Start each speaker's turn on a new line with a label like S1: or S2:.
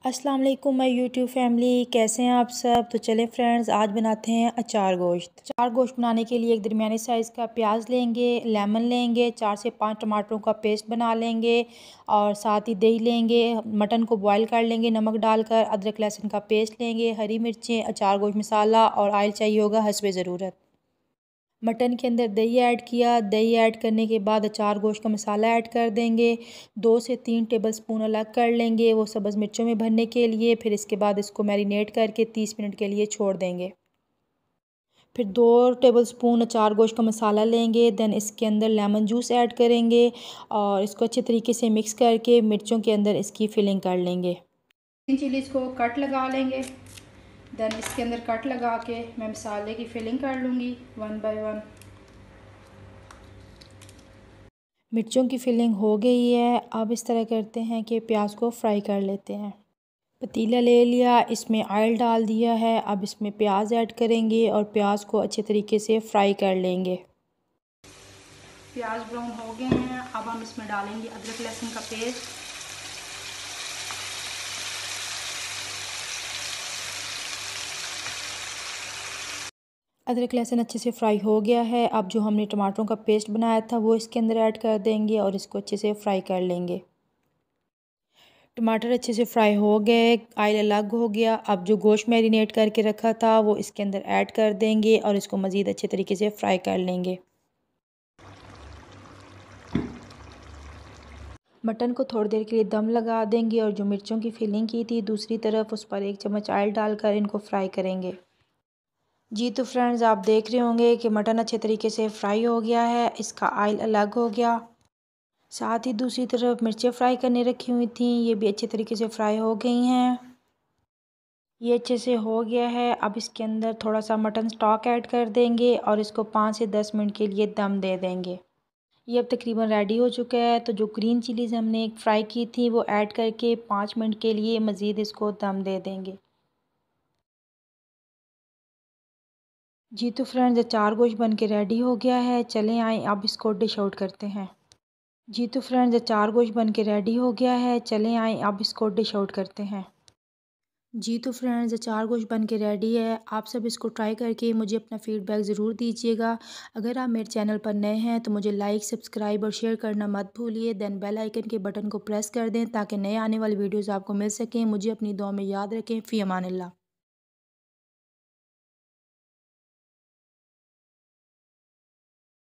S1: अस्सलाम वालेकुम my YouTube family, कैसे हैं आप सब। तो चलें फ्रेंड्स, आज बनाते हैं अचार गोश्त। अचार गोश्त बनाने के लिए एक दरमियाने साइज़ का प्याज लेंगे, लेमन लेंगे, 4 से 5 टमाटरों का पेस्ट बना लेंगे और साथ ही दही लेंगे। मटन को बॉईल कर लेंगे नमक डालकर। अदरक लहसुन का पेस्ट लेंगे, हरी मिर्चें, अचार गोश्त मसाला और ऑयल चाहिए होगा हस्बे ज़रूरत। मटन के अंदर दही ऐड किया। दही ऐड करने के बाद अचार गोश्त का मसाला ऐड कर देंगे। 2 से 3 टेबलस्पून अलग कर लेंगे वो सब्ज़ मिर्चों में भरने के लिए। फिर इसके बाद इसको मैरिनेट करके 30 मिनट के लिए छोड़ देंगे। फिर 2 टेबलस्पून अचार गोश्त का मसाला लेंगे। देन इसके अंदर लेमन जूस ऐड करेंगे और इसको अच्छे तरीके से मिक्स करके मिर्चों के अंदर इसकी फिलिंग कर लेंगे। ग्रीन चिलीज़ को कट लगा लेंगे। देन इसके अंदर कट लगा के मैं मसाले की फिलिंग कर लूँगी 1 बाय 1। मिर्चों की फिलिंग हो गई है। अब इस तरह करते हैं कि प्याज को फ्राई कर लेते हैं। पतीला ले लिया, इसमें ऑयल डाल दिया है। अब इसमें प्याज ऐड करेंगे और प्याज को अच्छे तरीके से फ्राई कर लेंगे। प्याज ब्राउन हो गए हैं। अब हम इसमें डालेंगे अदरक लहसुन का पेस्ट। अदरक लहसुन अच्छे से फ्राई हो गया है। अब जो हमने टमाटरों का पेस्ट बनाया था वो इसके अंदर ऐड कर देंगे और इसको अच्छे से फ्राई कर लेंगे। टमाटर अच्छे से फ्राई हो गए, ऑयल अलग हो गया। अब जो गोश्त मैरिनेट करके रखा था वो इसके अंदर ऐड कर देंगे और इसको मज़ीद अच्छे तरीके से फ्राई कर लेंगे। मटन को थोड़ी देर के लिए दम लगा देंगे और जो मिर्चों की फिलिंग की थी दूसरी तरफ उस पर 1 चम्मच ऑयल डालकर इनको फ्राई करेंगे। जी तो फ्रेंड्स, आप देख रहे होंगे कि मटन अच्छे तरीके से फ्राई हो गया है, इसका ऑयल अलग हो गया। साथ ही दूसरी तरफ मिर्चें फ्राई करने रखी हुई थी, ये भी अच्छे तरीके से फ्राई हो गई हैं। ये अच्छे से हो गया है। अब इसके अंदर थोड़ा सा मटन स्टॉक ऐड कर देंगे और इसको 5 से 10 मिनट के लिए दम दे देंगे। ये अब तकरीबन रेडी हो चुका है। तो जो ग्रीन चिलीज़ हमने फ्राई की थी वो ऐड करके 5 मिनट के लिए मज़ीद इसको दम दे देंगे। जी तो फ्रेंड्स, अचार गोश्त बन के रेडी हो गया है। चलें आएँ अब इसको डिश आउट करते हैं। जी तो फ्रेंड्स, अचार गोश्त बन के रेडी हो गया है। चलें आएँ अब इसको डिश आउट करते हैं। जी तो फ्रेंड्स, अचार गोश्त बन के रेडी है। आप सब इसको ट्राई करके मुझे अपना फ़ीडबैक ज़रूर दीजिएगा। अगर आप मेरे चैनल पर नए हैं तो मुझे लाइक, सब्सक्राइब और शेयर करना मत भूलिए। देन बेल आइकन के बटन को प्रेस कर दें ताकि नए आने वाली वीडियोज़ आपको मिल सकें। मुझे अपनी दुआ में याद रखें। फ़ी अमान अल्लाह।